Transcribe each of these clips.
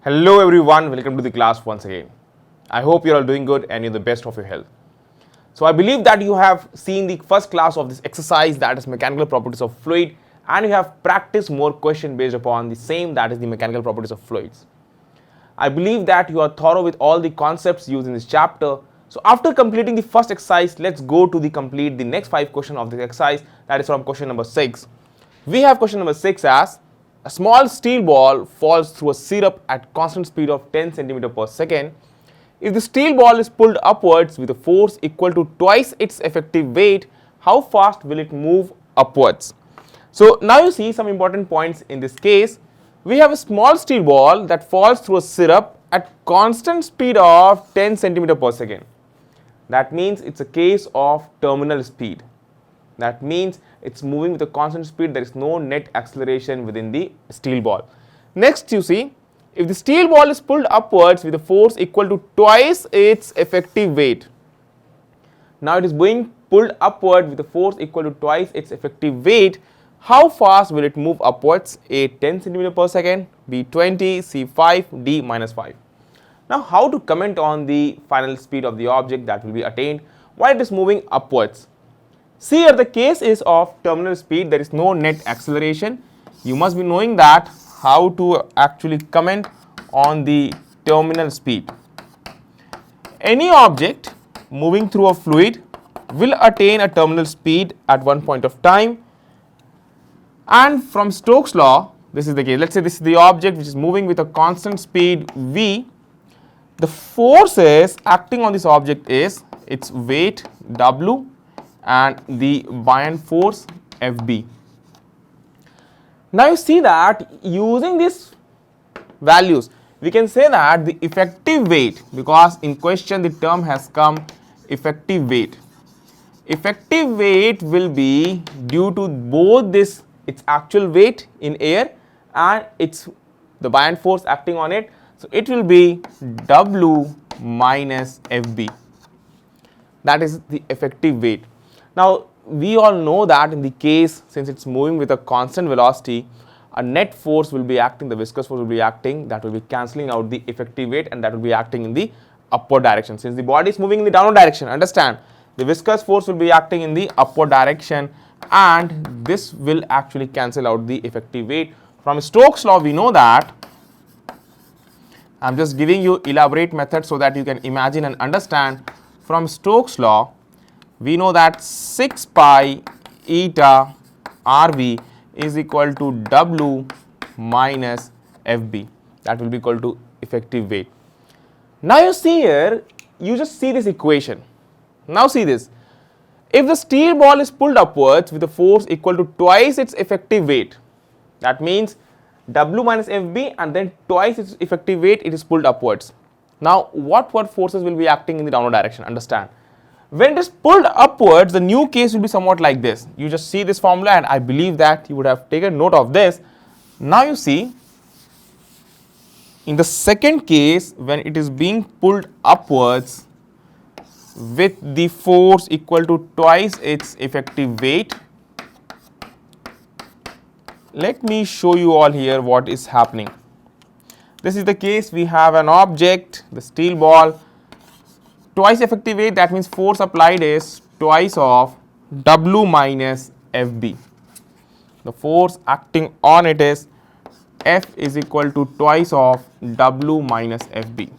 Hello everyone, welcome to the class once again. I hope you're all doing good and you're the best of your health. So I believe that you have seen the first class of this exercise, that is mechanical properties of fluid, and you have practiced more questions based upon the same, that is the mechanical properties of fluids. I believe that you are thorough with all the concepts used in this chapter. So after completing the first exercise, let's go to complete the next 5 questions of this exercise, that is from question number 6. We have question number 6 as a small steel ball falls through a syrup at constant speed of 10 cm per second. If the steel ball is pulled upwards with a force equal to twice its effective weight, how fast will it move upwards? So now you see some important points in this case. We have a small steel ball that falls through a syrup at constant speed of 10 cm per second. That means it's a case of terminal speed. That means it's moving with a constant speed, there is no net acceleration within the steel ball. Next you see, if the steel ball is pulled upwards with a force equal to twice its effective weight. Now it is being pulled upward with a force equal to twice its effective weight. How fast will it move upwards? A 10 cm per second, B 20, C 5, D minus 5. Now how to comment on the final speed of the object that will be attained while it is moving upwards? See here, the case is of terminal speed, there is no net acceleration. You must be knowing that how to actually comment on the terminal speed. Any object moving through a fluid will attain a terminal speed at one point of time, and from Stokes' law, this is the case. Let's say this is the object which is moving with a constant speed v. The forces acting on this object is its weight w and the buoyant force Fb. Now you see that using these values we can say that the effective weight, because in question the term has come effective weight. Effective weight will be due to both this, its actual weight in air and its the buoyant force acting on it. So it will be W minus Fb. That is the effective weight. Now we all know that in the case, since it's moving with a constant velocity, a net force will be acting, the viscous force will be acting, that will be cancelling out the effective weight, and that will be acting in the upward direction. Since the body is moving in the downward direction, understand, the viscous force will be acting in the upward direction, and this will actually cancel out the effective weight. From Stokes' law we know that, I am just giving you elaborate method so that you can imagine and understand. From Stokes' law we know that 6 pi eta Rv is equal to W minus Fb, that will be equal to effective weight. Now you see here, you just see this equation. Now see this, if the steel ball is pulled upwards with a force equal to twice its effective weight, that means W minus Fb and then twice its effective weight, it is pulled upwards. Now what forces will be acting in the downward direction? Understand, when it is pulled upwards, the new case will be somewhat like this. You just see this formula and I believe that you would have taken note of this. Now you see, in the second case, when it is being pulled upwards with the force equal to twice its effective weight, let me show you all here what is happening. This is the case, we have an object, the steel ball, twice effective weight, that means force applied is twice of W minus Fb. The force acting on it is F is equal to twice of W minus Fb.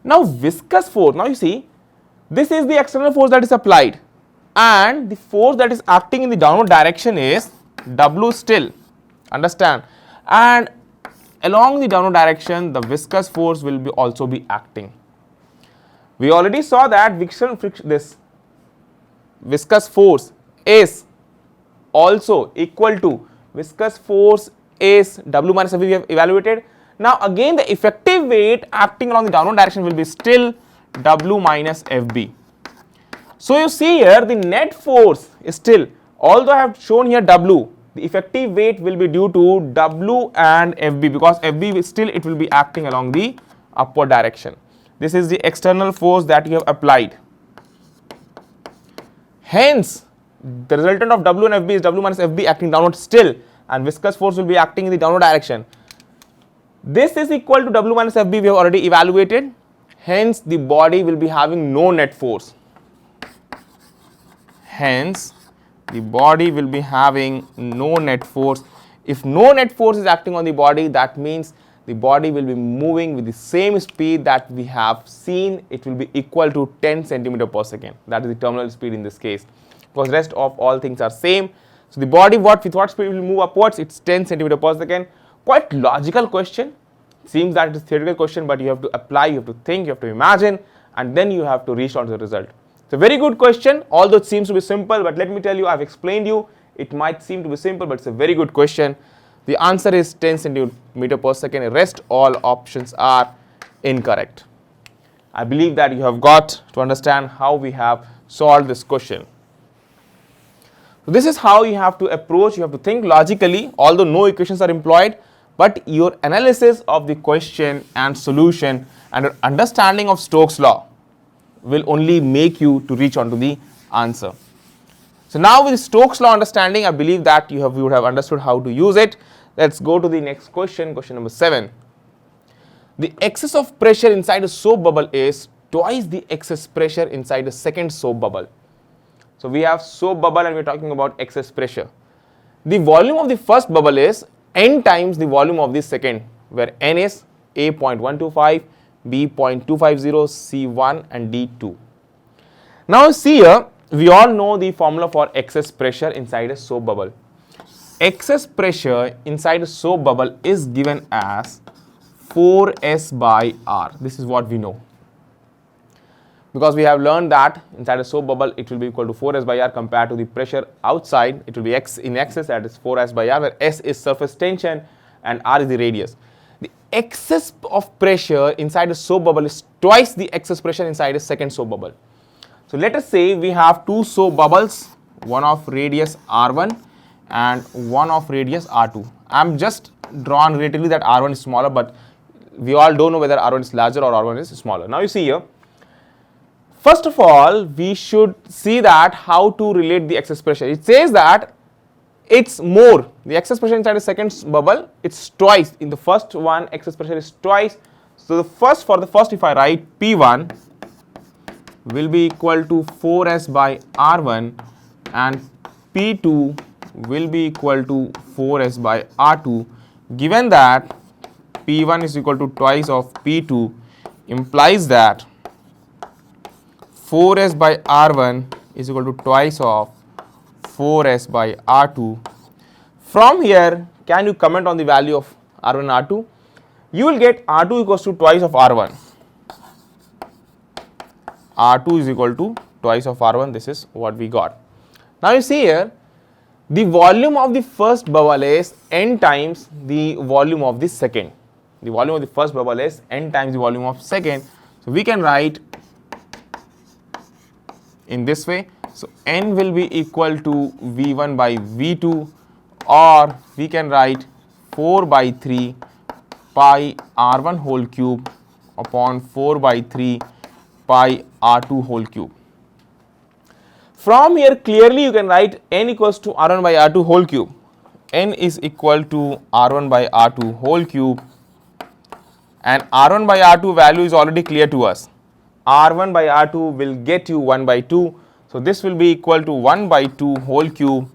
Now viscous force, now you see, this is the external force that is applied and the force that is acting in the downward direction is W still, understand, and along the downward direction the viscous force will be also be acting. We already saw that this viscous force is also equal to viscous force is W minus Fb we have evaluated. Now again the effective weight acting along the downward direction will be still W minus Fb. So you see here the net force is still, although I have shown here W, the effective weight will be due to W and Fb, because Fb still it will be acting along the upward direction. This is the external force that you have applied. Hence, the resultant of W and Fb is W minus Fb acting downward still, and viscous force will be acting in the downward direction. This is equal to W minus FB, we have already evaluated. Hence, the body will be having no net force. Hence, the body will be having no net force. If no net force is acting on the body, that means the body will be moving with the same speed that we have seen. It will be equal to 10 centimeter per second. That is the terminal speed in this case, because rest of all things are same. So the body with what speed will move upwards? It's 10 centimeter per second. Quite logical question. Seems that it is theoretical question, but you have to apply, you have to think, you have to imagine, and then you have to reach on to the result. It's a very good question, although it seems to be simple, but let me tell you, I've explained you, it might seem to be simple, but it's a very good question. The answer is 10 centimeter per second. The rest all options are incorrect. I believe that you have got to understand how we have solved this question. So this is how you have to approach. You have to think logically, although no equations are employed, but your analysis of the question and solution and your understanding of Stokes' law will only make you to reach on to the answer. So now with Stokes' law understanding, I believe that you would have understood how to use it. Let's go to the next question, question number 7. The excess of pressure inside a soap bubble is twice the excess pressure inside a second soap bubble. So we have soap bubble and we are talking about excess pressure. The volume of the first bubble is n times the volume of the second, where n is A 0.125, B 0.250, C 1 and D 2. Now see here, we all know the formula for excess pressure inside a soap bubble. Excess pressure inside a soap bubble is given as 4S by R. This is what we know, because we have learned that inside a soap bubble it will be equal to 4S by R compared to the pressure outside. It will be X in excess, that is 4S by R, where S is surface tension and R is the radius. The excess of pressure inside a soap bubble is twice the excess pressure inside a second soap bubble. So let us say we have two soap bubbles, one of radius R1 and one of radius R2. I am just drawn relatively that R1 is smaller, but we all don't know whether R1 is larger or R1 is smaller. Now you see here, first of all, we should see that how to relate the excess pressure. It says that it's more, the excess pressure inside the second bubble, it's twice. In the first one, excess pressure is twice. So for the first, if I write P1 will be equal to 4S by R1 and P2 will be equal to 4S by R2, given that P1 is equal to twice of P2, implies that 4S by R1 is equal to twice of 4S by R2. From here, can you comment on the value of R1 and R2? You will get R2 equals to twice of R1. R2 is equal to twice of R1. This is what we got. Now you see here, the volume of the first bubble is n times the volume of the second. The volume of the first bubble is n times the volume of second. So we can write in this way. So n will be equal to V1 by V2, or we can write 4 by 3 pi R1 whole cube upon 4 by 3 pi R2 whole cube. From here clearly you can write n equals to R1 by R2 whole cube. N is equal to R1 by R2 whole cube, and R1 by R2 value is already clear to us. R1 by R2 will get you 1 by 2. So this will be equal to 1 by 2 whole cube.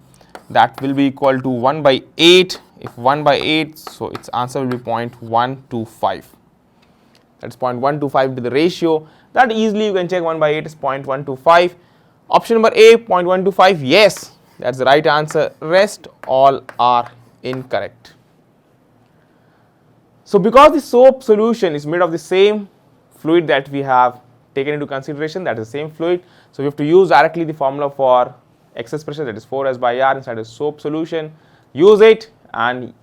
That will be equal to 1 by 8. If 1 by 8, so its answer will be 0.125. That's 0.125 to the ratio. That easily you can check 1 by 8 is 0.125. Option number A, 0.125, yes, that's the right answer. Rest all are incorrect. So because the soap solution is made of the same fluid that we have taken into consideration, that is the same fluid, so we have to use directly the formula for excess pressure, that is 4S by R inside a soap solution. Use it and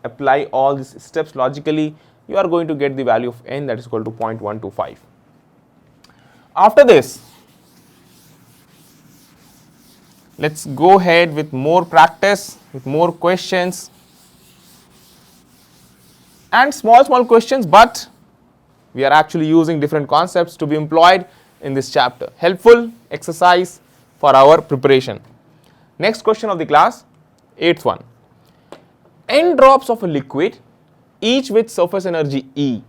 apply all these steps logically. You are going to get the value of n, that is equal to 0.125. After this, let's go ahead with more practice, with more questions and small questions, but we are actually using different concepts to be employed in this chapter. Helpful exercise for our preparation. Next question of the class, 8th one. N drops of a liquid each with surface energy E.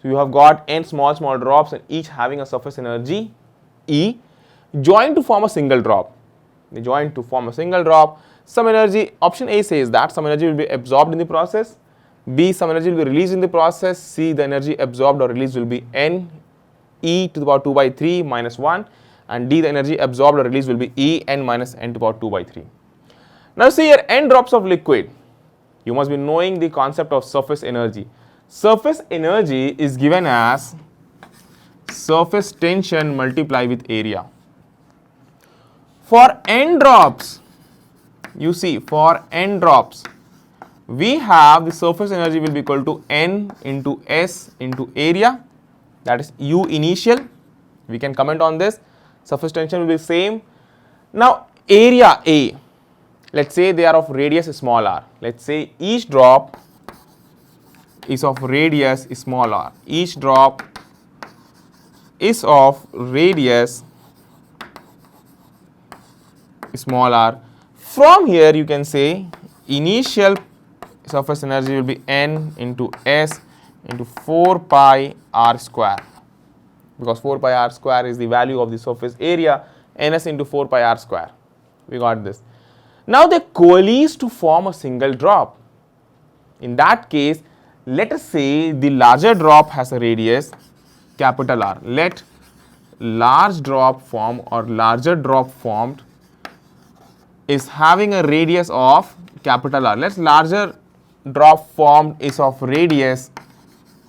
So you have got n small drops and each having a surface energy E joined to form a single drop. They join to form a single drop. Some energy, option A says that some energy will be absorbed in the process. B, some energy will be released in the process. C, the energy absorbed or released will be n e to the power 2 by 3 minus 1. And D, the energy absorbed or released will be E n minus n to the power 2 by 3. Now see here, n drops of liquid. You must be knowing the concept of surface energy. Surface energy is given as surface tension multiplied with area. For n drops, you see, for n drops, we have the surface energy will be equal to n into S into area, that is U initial. We can comment on this. Surface tension will be same. Now area A, let's say they are of radius small r. Let's say each drop is of radius small r. Each drop is of radius small r. From here you can say initial surface energy will be n into S into 4 pi r square, because 4 pi r square is the value of the surface area, ns into 4 pi r square. We got this. Now they coalesce to form a single drop. In that case, let us say the larger drop has a radius capital R. Let large drop form or larger drop formed is having a radius of capital R. Let's larger drop formed is of radius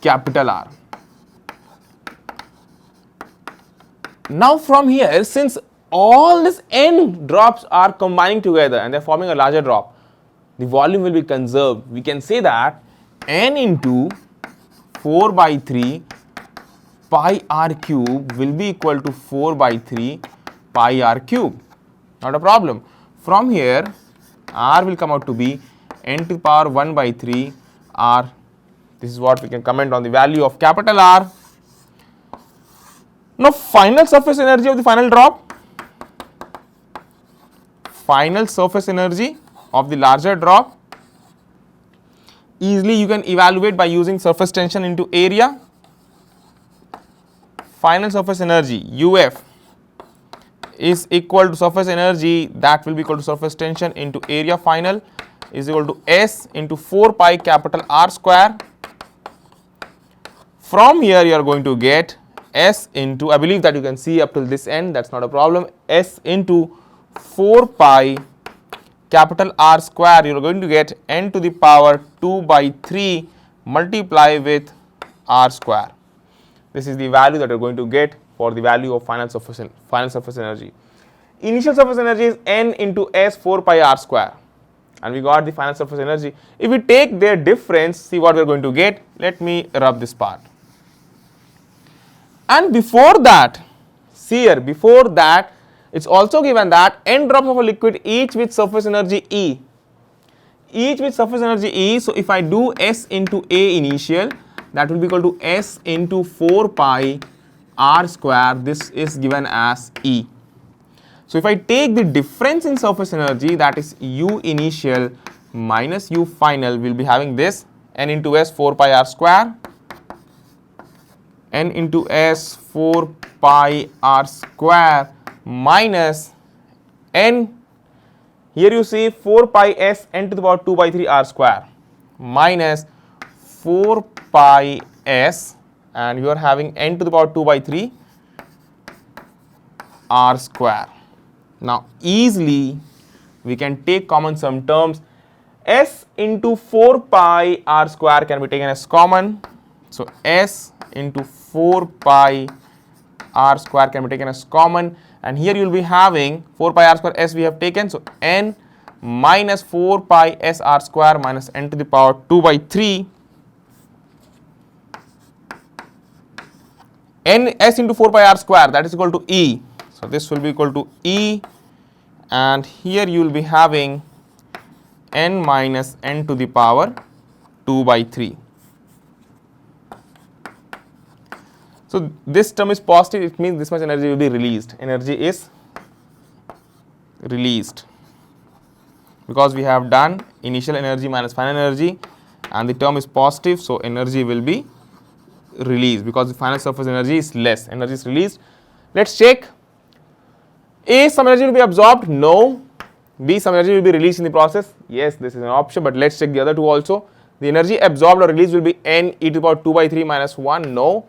capital R. Now from here, since all these n drops are combining together and they are forming a larger drop, the volume will be conserved. We can say that n into 4 by 3 pi r cube will be equal to 4 by 3 pi r cube. Not a problem. From here, r will come out to be n to the power 1 by 3 r. This is what we can comment on the value of capital R. Now final surface energy of the final drop, final surface energy of the larger drop, easily you can evaluate by using surface tension into area. Final surface energy UF is equal to surface energy, that will be equal to surface tension into area final, is equal to S into 4 pi capital R square. From here you are going to get S into, I believe that you can see up till this end, that's not a problem, S into 4 pi capital R square, you are going to get n to the power 2 by 3 multiply with R square. This is the value that you are going to get for the value of final surface energy. Initial surface energy is n into S 4 pi R square, and we got the final surface energy. If we take their difference, see what we are going to get. Let me rub this part. And before that, see here, before that, it's also given that n drops of a liquid each with surface energy E. Each with surface energy E. So if I do S into A initial, that will be equal to S into 4 pi R square. This is given as E. So if I take the difference in surface energy, that is U initial minus U final, will be having this n into S 4 pi R square, n into S 4 pi R square minus n, here you see 4 pi S n to the power 2 by 3 R square minus 4 pi S, and you are having n to the power 2 by 3 R square. Now easily we can take common some terms. S into 4 pi R square can be taken as common. So S into 4 pi R square can be taken as common, and here you will be having 4 pi R square S we have taken. So n minus 4 pi S R square minus n to the power 2 by 3 n S into 4 pi R square, that is equal to E. So this will be equal to E, and here you will be having n minus n to the power 2 by 3. So this term is positive, it means this much energy will be released. Energy is released because we have done initial energy minus final energy. and the term is positive, so energy will be released because the final surface energy is less. Energy is released. Let's check. A, some energy will be absorbed. No. B, some energy will be released in the process. Yes, this is an option, but let's check the other two also. The energy absorbed or released will be n e to the power 2 by 3 minus 1. No.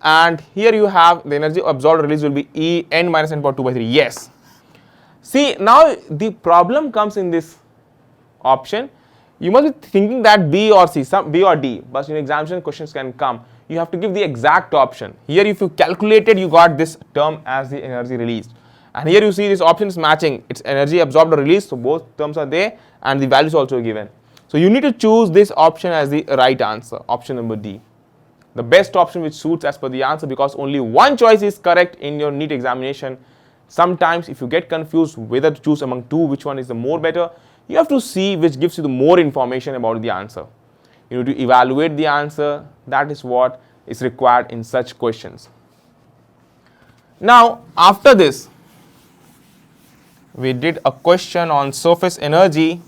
And here you have the energy absorbed or released will be E n minus n power 2 by 3. Yes. See, now the problem comes in this option. You must be thinking that B or C, some B or D, but in examination questions can come. You have to give the exact option. Here if you calculated, you got this term as the energy released. And here you see this option is matching. It's energy absorbed or released, so both terms are there and the values also given. So you need to choose this option as the right answer, option number D. The best option which suits as per the answer, because only one choice is correct in your NEET examination. Sometimes if you get confused whether to choose among two, which one is the more better, you have to see which gives you the more information about the answer. You need to evaluate the answer. That is what is required in such questions. Now, after this, we did a question on surface energy.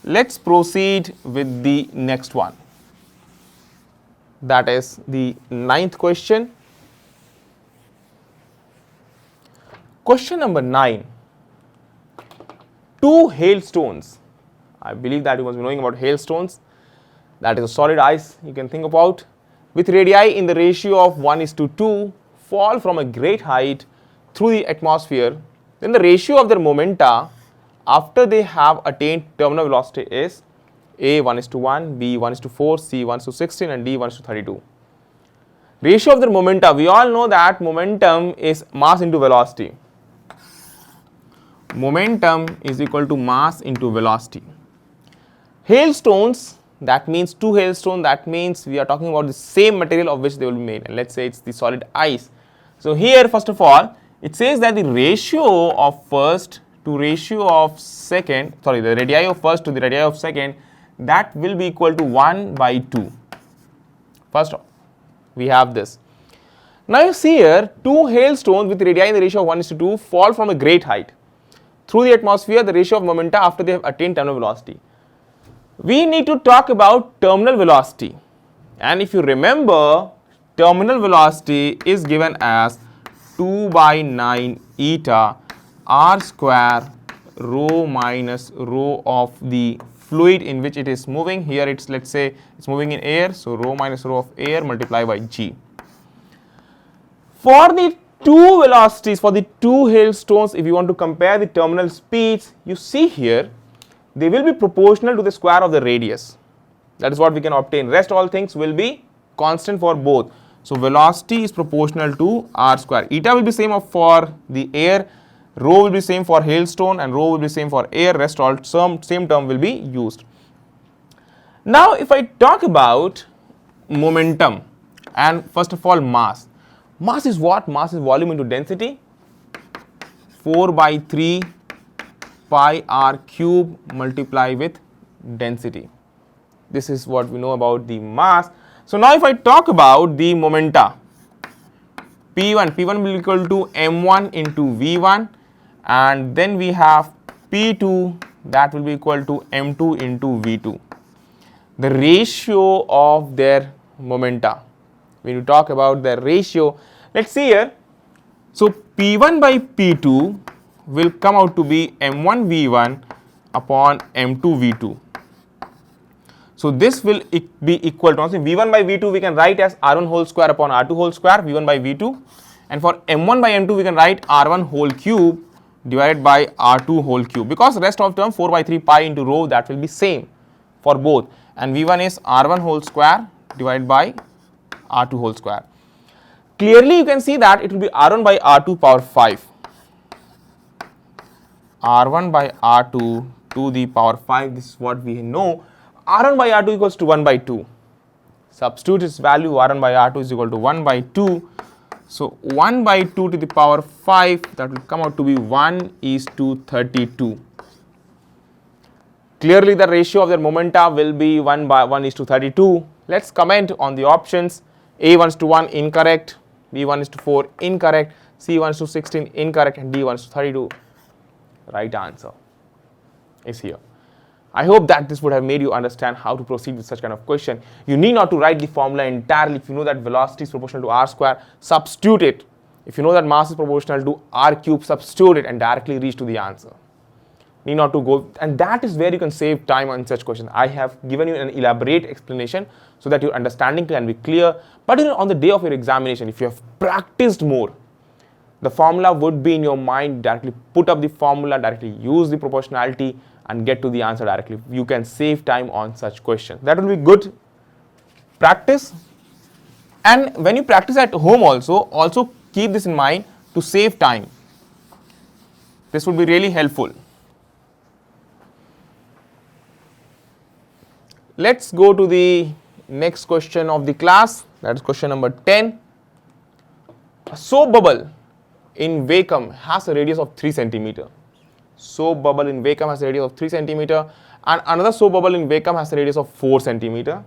Let's proceed with the next one. That is the 9th question. Question number 9. Two hailstones. I believe that you must be knowing about hailstones. That is a solid ice you can think about. With radii in the ratio of 1:2 fall from a great height through the atmosphere. Then the ratio of their momenta after they have attained terminal velocity is A 1:1, B 1:4, C 1:16 and D 1:32. Ratio of their momenta, we all know that momentum is mass into velocity. Momentum is equal to mass into velocity. Hailstones, that means two hailstones, that means we are talking about the same material of which they will be made, and let's say it's the solid ice. So here first of all it says that the ratio of first to ratio of second, sorry, the radii of first to the radii of second, that will be equal to 1/2. First we have this. Now you see here two hailstones with radii in the ratio of 1:2 fall from a great height through the atmosphere, the ratio of momenta after they have attained terminal velocity. We need to talk about terminal velocity, and if you remember, terminal velocity is given as 2/9 eta r square rho minus rho of the fluid in which it is moving. Here it's, let's say it's moving in air, so rho minus rho of air multiplied by g. For the two velocities, for the two hailstones, if you want to compare the terminal speeds, you see here they will be proportional to the square of the radius. That is what we can obtain. Rest all things will be constant for both. So velocity is proportional to r square. Eta will be same for the air, rho will be same for hailstone, and rho will be same for air. Rest all same term will be used. Now if I talk about momentum and first of all mass. Mass is what? Mass is volume into density. 4/3 pi r cube multiply with density. This is what we know about the mass. So now if I talk about the momenta, P1 will be equal to m1 into v1, and then we have P2 that will be equal to m2 into v2. The ratio of their momenta, when you talk about the ratio, let's see here. So P1 by P2 will come out to be m1 v1 upon m2 v2. So this will be equal to, v1 by v2 we can write as r1 whole square upon r2 whole square, v1 by v2, and for m1 by m2 we can write r1 whole cube divided by r2 whole cube, because rest of term 4/3 pi into rho, that will be same for both, and v1 is r1 whole square divided by r2 whole square. Clearly you can see that it will be r1 by r2 power 5. r1 by r2 to the power 5, this is what we know. r1 by r2 equals to 1/2. Substitute its value, r1 by r2 is equal to 1/2. So 1/2 to the power 5, that will come out to be 1:32. Clearly the ratio of their momenta will be 1:32. Let's comment on the options. A 1:1 incorrect, B 1:4 incorrect, C 1:16 incorrect, and D 1:32. Right answer is here. I hope that this would have made you understand how to proceed with such kind of question. You need not to write the formula entirely. If you know that velocity is proportional to r square, substitute it. If you know that mass is proportional to r cube, substitute it and directly reach to the answer. Need not to go, and that is where you can save time on such questions. I have given you an elaborate explanation so that your understanding can be clear. But on the day of your examination, if you have practiced more, the formula would be in your mind. Directly put up the formula, directly use the proportionality and get to the answer directly. You can save time on such questions. That will be good practice. And when you practice at home also keep this in mind to save time. This would be really helpful. Let's go to the next question of the class, that is question number 10. A soap bubble in vacuum has a radius of 3 centimeter. Soap bubble in vacuum has a radius of 3 centimeter and another soap bubble in vacuum has a radius of 4 centimeter.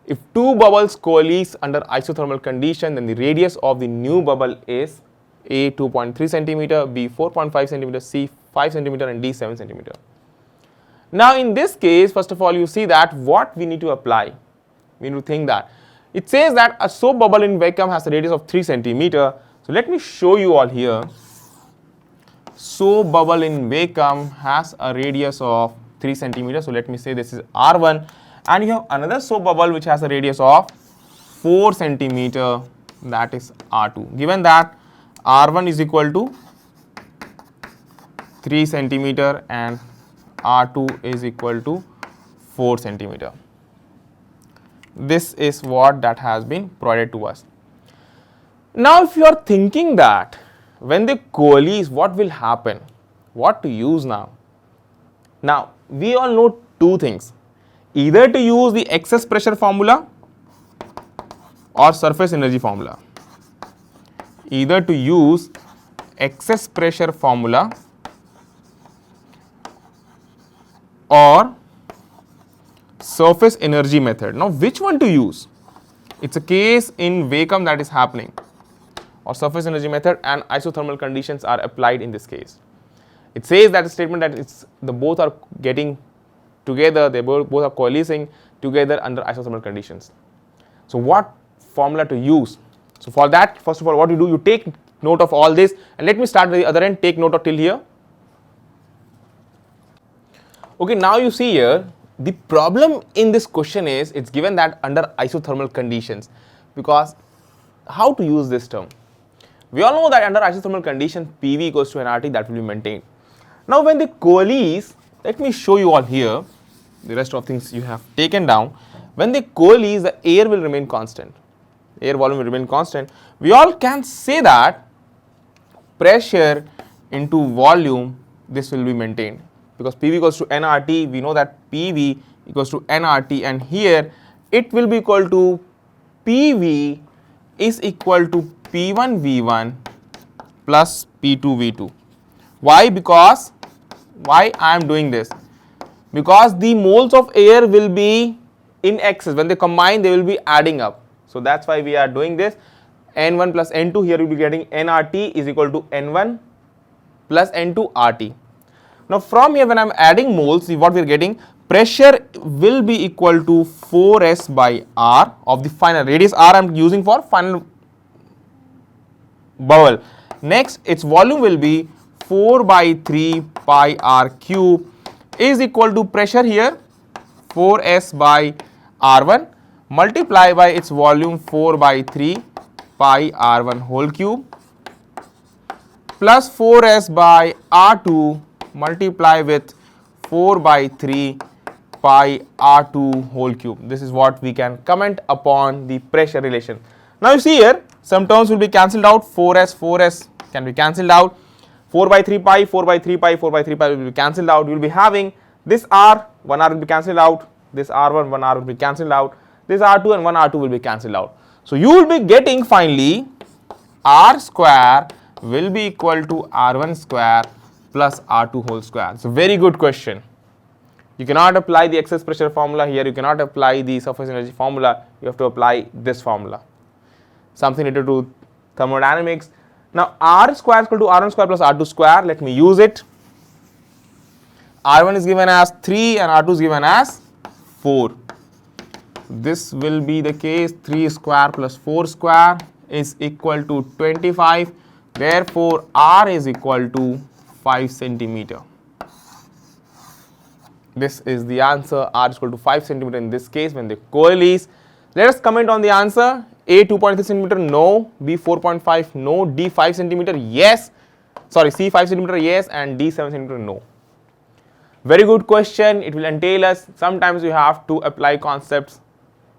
If two bubbles coalesce under isothermal condition, then the radius of the new bubble is A 2.3 centimeter, B 4.5 centimeter, C 5 centimeter and D 7 centimeter. Now in this case, first of all, you see that what we need to apply. We need to think that. It says that a soap bubble in vacuum has a radius of 3 centimeter. So let me show you all here. Soap bubble in vacuum has a radius of 3 centimeter. So let me say this is R1. And you have another soap bubble which has a radius of 4 centimeter, that is R2. Given that R1 is equal to 3 centimeter and R2 is equal to 4 centimeter. This is what that has been provided to us. Now if you are thinking that when they coalesce, what will happen? What to use now? Now we all know two things. Either to use the excess pressure formula or surface energy formula. Either to use excess pressure formula or surface energy method. Now which one to use? It's a case in vacuum that is happening, or surface energy method, and isothermal conditions are applied in this case. It says that the statement that it's the both are getting together, they both are coalescing together under isothermal conditions. So what formula to use? So for that, first of all, what you do, you take note of all this, and let me start at the other end. Take note of till here. Okay, now you see here, the problem in this question is it's given that under isothermal conditions, because how to use this term? We all know that under isothermal condition PV equals to nRT, that will be maintained. Now when they coalesce, let me show you all here, the rest of things you have taken down. When they coalesce, the air will remain constant, air volume will remain constant. We all can say that pressure into volume, this will be maintained, because PV equals to nRT, we know that PV equals to nRT, and here it will be equal to PV is equal to P1 V1 plus P2 V2. Why? Because why I am doing this? Because the moles of air will be in excess. When they combine, they will be adding up. So that's why we are doing this. N1 plus N2, here we will be getting nRT is equal to N1 plus N2 RT. Now from here, when I am adding moles, see what we are getting, pressure will be equal to 4S by R of the final radius R I am using for final bubble. Next, its volume will be 4 by 3 pi R cube is equal to pressure here 4S by R1 multiply by its volume 4 by 3 pi R1 whole cube plus 4S by R2 multiply with 4 by 3 pi R2 whole cube. This is what we can comment upon the pressure relation. Now you see here, some terms will be cancelled out. 4S can be cancelled out. 4 by 3 pi, 4 by 3 pi, 4 by 3 pi will be cancelled out. You will be having this R, 1 R will be cancelled out. This R1, 1 R will be cancelled out. This R2 and 1 R2 will be cancelled out. So you will be getting finally R square will be equal to R1 square plus R2 whole square. It's a very good question. You cannot apply the excess pressure formula here. You cannot apply the surface energy formula. You have to apply this formula. Something related to thermodynamics. Now R square is equal to R1 square plus R2 square. Let me use it. R1 is given as 3 and R2 is given as 4. This will be the case. 3 square plus 4 square is equal to 25. Therefore, R is equal to 5 centimeter. This is the answer. R is equal to 5 centimeter in this case when they coalesce. Let us comment on the answer. A 2.3 centimeter, no. B 4.5, no. D 5 centimeter, yes. Sorry, C 5 centimeter, yes. And D 7 centimeter, no. Very good question. It will entail us. Sometimes you have to apply concepts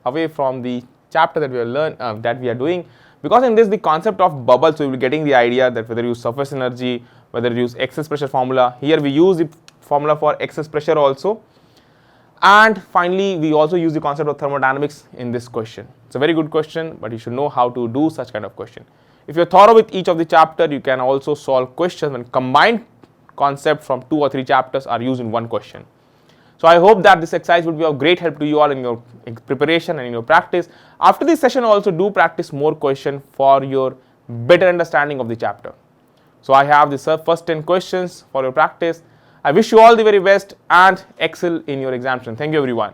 away from the chapter that we are doing, because in this the concept of bubbles, so you will be getting the idea that whether you use surface energy, whether you use excess pressure formula. Here we use the formula for excess pressure also, and finally we also use the concept of thermodynamics in this question. It's a very good question, but you should know how to do such kind of question. If you're thorough with each of the chapter, you can also solve questions when combined concepts from 2 or 3 chapters are used in one question. So I hope that this exercise will be of great help to you all in your preparation and in your practice. After this session also do practice more questions for your better understanding of the chapter. So I have the first 10 questions for your practice. I wish you all the very best and excel in your examination. Thank you everyone.